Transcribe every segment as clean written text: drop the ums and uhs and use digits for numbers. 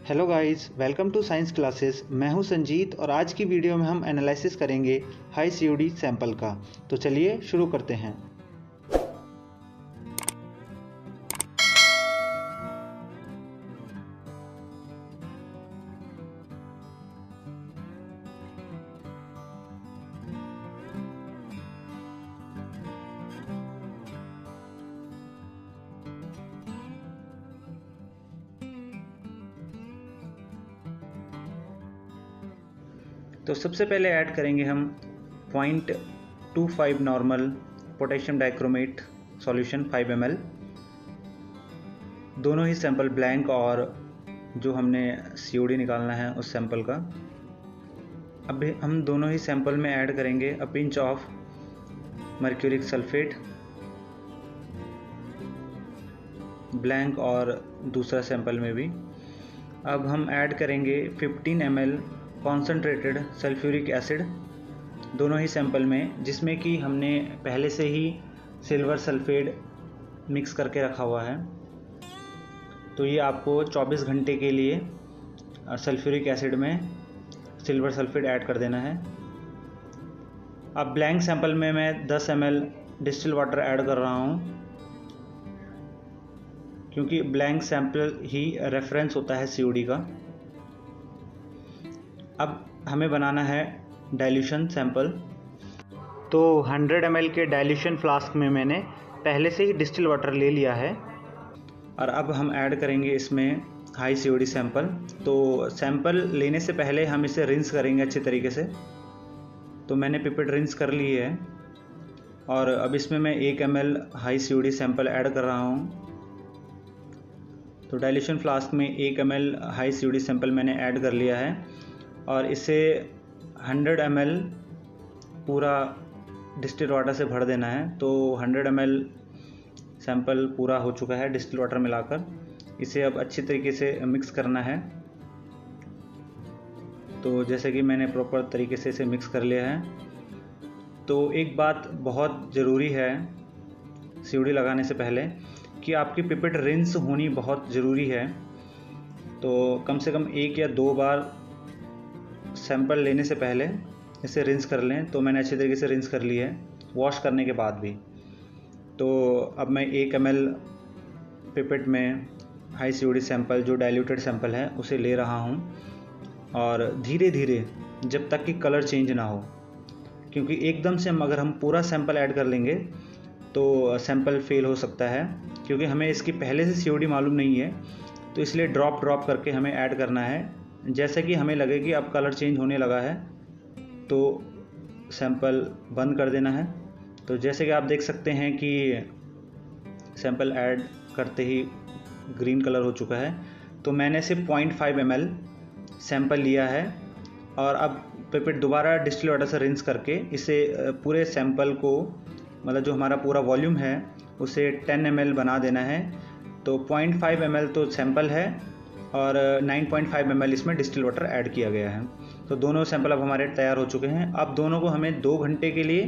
Hello guys, welcome to science classes. मैं हूं संजीत और आज की वीडियो में हम एनालिसिस करेंगे हाई सीओडी सैंपल का। तो चलिए शुरू करते हैं। तो सबसे पहले ऐड करेंगे हम 0.25 normal potassium dichromate solution 5 ml। दोनों ही सैंपल ब्लैंक और जो हमने सीओडी निकालना है उस सैंपल का। अब हम दोनों ही सैंपल में ऐड करेंगे a pinch of mercuric sulphate, blank और दूसरा सैंपल में भी। अब हम ऐड करेंगे 15 ml कॉन्सनट्रेटेड सल्फ्यूरिक एसिड दोनों ही सैंपल में, जिसमें कि हमने पहले से ही सिल्वर सल्फेट मिक्स करके रखा हुआ है। तो ये आपको 24 घंटे के लिए सल्फ्यूरिक एसिड में सिल्वर सल्फेट ऐड कर देना है। अब ब्लैंक सैंपल में मैं 10 ml डिस्टिल वाटर ऐड कर रहा हूँ, क्योंकि ब्लैंक सैंपल ही रेफरेंस होता है सीओडी का। अब हमें बनाना है डाइल्यूशन सैंपल। तो 100 ml के डाइल्यूशन फ्लास्क में मैंने पहले से ही डिस्टिल वाटर ले लिया है और अब हम ऐड करेंगे इसमें हाई सीओडी सैंपल। तो सैंपल लेने से पहले हम इसे रिंस करेंगे अच्छे तरीके से। तो मैंने पिपेट रिंस कर ली है और अब इसमें मैं 1 ml high COD sample add कर रहा हूँ। तो डाइल्यूशन फ्लास्क में 1 ml हाई सीओडी सैंपल मैंने ऐड कर लिया है और इसे 100 ml पूरा डिस्टिल वाटर से भर देना है। तो 100 ml सैंपल पूरा हो चुका है डिस्टिल वाटर मिलाकर। इसे अब अच्छी तरीके से मिक्स करना है। तो जैसे कि मैंने प्रॉपर तरीके से इसे मिक्स कर लिया है। तो एक बात बहुत ज़रूरी है सीओडी लगाने से पहले कि आपकी पिपेट रिंस होनी बहुत ज़रूरी है। तो कम से कम 1 या 2 बार सैंपल लेने से पहले इसे रिंस कर लें। तो मैंने अच्छे तरीके से रिंस कर ली है वॉश करने के बाद भी। तो अब मैं 1 ml पिपेट में हाई सीओडी सैंपल जो डाइल्यूटेड सैंपल है उसे ले रहा हूँ और धीरे धीरे जब तक कि कलर चेंज ना हो, क्योंकि एकदम से अगर हम पूरा सैंपल ऐड कर लेंगे तो सैंपल फेल हो सकता है, क्योंकि हमें इसकी पहले से सीओडी मालूम नहीं है। तो इसलिए ड्रॉप करके हमें ऐड करना है। जैसे कि हमें लगे कि अब कलर चेंज होने लगा है तो सैंपल बंद कर देना है। तो जैसे कि आप देख सकते हैं कि सैंपल ऐड करते ही ग्रीन कलर हो चुका है। तो मैंने सिर्फ 0.5 ml सैंपल लिया है और अब पिपेट दोबारा डिस्टिल वाटर से रिंस करके इसे पूरे सैंपल को, मतलब जो हमारा पूरा वॉल्यूम है उसे 10 ml बना देना है। तो 0.5 ml तो सैंपल है और 9.5 ml इसमें डिस्टिल वाटर ऐड किया गया है। तो दोनों सैंपल अब हमारे तैयार हो चुके हैं। अब दोनों को हमें 2 घंटे के लिए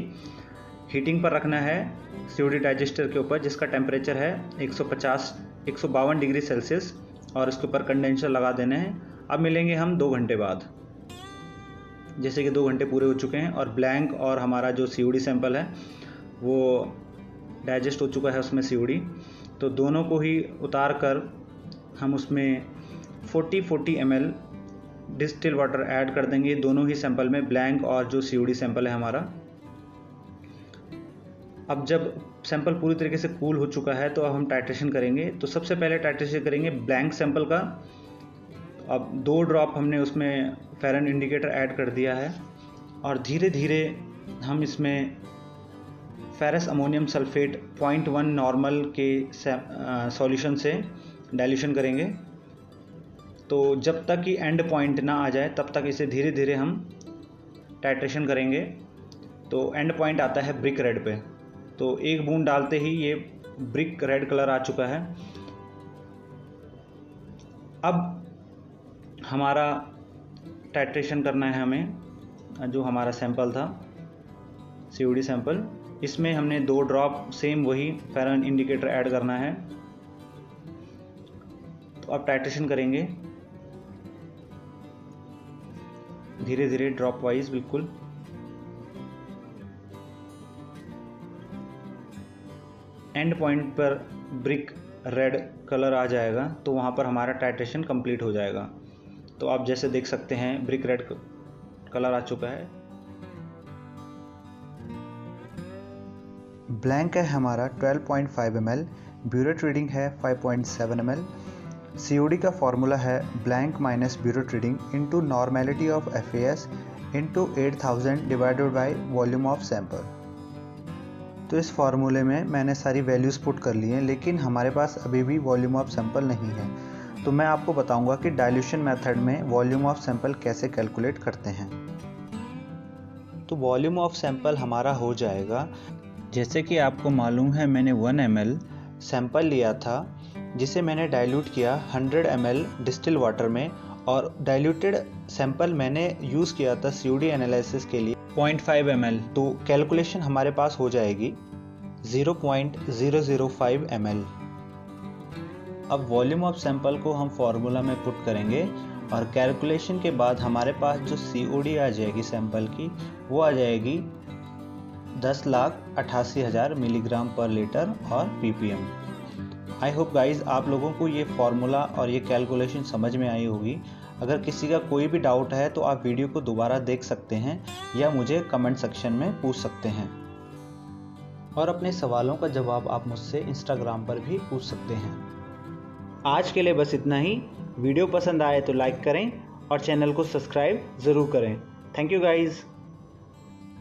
हीटिंग पर रखना है सीओडी डाइजेस्टर के ऊपर, जिसका टेम्परेचर है 152 डिग्री सेल्सियस, और इसके ऊपर कंडेंसर लगा देने हैं। अब मिलेंगे हम 2 घंटे बाद। जैसे कि 2 घंटे पूरे हो चुके हैं और ब्लैंक और हमारा जो सीओडी सैंपल है वो डाइजेस्ट हो चुका है उसमें सीओडी। तो दोनों को ही उतार कर हम उसमें 40 ml डिस्टिल वाटर ऐड कर देंगे दोनों ही सैंपल में, ब्लैंक और जो सीओडी सैंपल है हमारा। अब जब सैंपल पूरी तरीके से कूल हो चुका है तो अब हम टाइट्रेशन करेंगे। तो सबसे पहले टाइट्रेशन करेंगे ब्लैंक सैंपल का। अब 2 ड्रॉप हमने उसमें फेरन इंडिकेटर ऐड कर दिया है और धीरे धीरे हम इसमें फेरस अमोनियम सल्फेट 0.1 नॉर्मल के सॉल्यूशन से डाइल्यूशन करेंगे। तो जब तक कि एंड पॉइंट ना आ जाए तब तक इसे धीरे धीरे हम टाइट्रेशन करेंगे। तो एंड पॉइंट आता है ब्रिक रेड पे। तो 1 बूंद डालते ही ये ब्रिक रेड कलर आ चुका है। अब हमारा टाइट्रेशन करना है हमें। जो हमारा सैंपल था सीओडी सैंपल, इसमें हमने 2 ड्रॉप सेम वही फेरन इंडिकेटर ऐड करना है। तो अब टाइट्रेशन करेंगे। धीरे धीरे ड्रॉप वाइज बिल्कुल। एंड पॉइंट पर ब्रिक रेड कलर आ जाएगा तो वहाँ पर हमारा टाइट्रेशन कंप्लीट हो जाएगा। तो आप जैसे देख सकते हैं ब्रिक रेड कलर आ चुका है। ब्लैंक है हमारा 12.5 ml, ब्यूरेट रीडिंग है 5.7 ml। COD का फॉर्मूला है blank minus burette reading into normality of FAS into 8000 divided by volume of sample. तो इस फार्मूले में मैंने सारी वैल्यूज़ पुट कर ली हैं, लेकिन हमारे पास अभी भी वॉल्यूम ऑफ सैंपल नहीं है। तो मैं आपको बताऊंगा कि डाइल्यूशन मेथड में वॉल्यूम ऑफ सैंपल कैसे कैलकुलेट करते हैं। तो वॉल्यूम ऑफ सैंपल हमारा हो जाएगा, जैसे कि आपको मालूम है मैंने 1 ml सैंपल लिया था जिसे मैंने डाइल्यूट किया 100 ml डिस्टिल वाटर में, और डाइल्यूटेड सैंपल मैंने यूज़ किया था COD एनालिसिस के लिए 0.5 ml। तो कैलकुलेशन हमारे पास हो जाएगी 0.005 ml। अब वॉल्यूम ऑफ सैंपल को हम फॉर्मूला में पुट करेंगे और कैलकुलेशन के बाद हमारे पास जो COD आ जाएगी सैंपल की वो आ जाएगी 10,88,000 मिलीग्राम पर लीटर और ppm। आई होप गाइज आप लोगों को ये फार्मूला और ये कैलकुलेशन समझ में आई होगी। अगर किसी का कोई भी डाउट है तो आप वीडियो को दोबारा देख सकते हैं या मुझे कमेंट सेक्शन में पूछ सकते हैं, और अपने सवालों का जवाब आप मुझसे इंस्टाग्राम पर भी पूछ सकते हैं। आज के लिए बस इतना ही। वीडियो पसंद आए तो लाइक करें और चैनल को सब्सक्राइब ज़रूर करें। Thank you guys.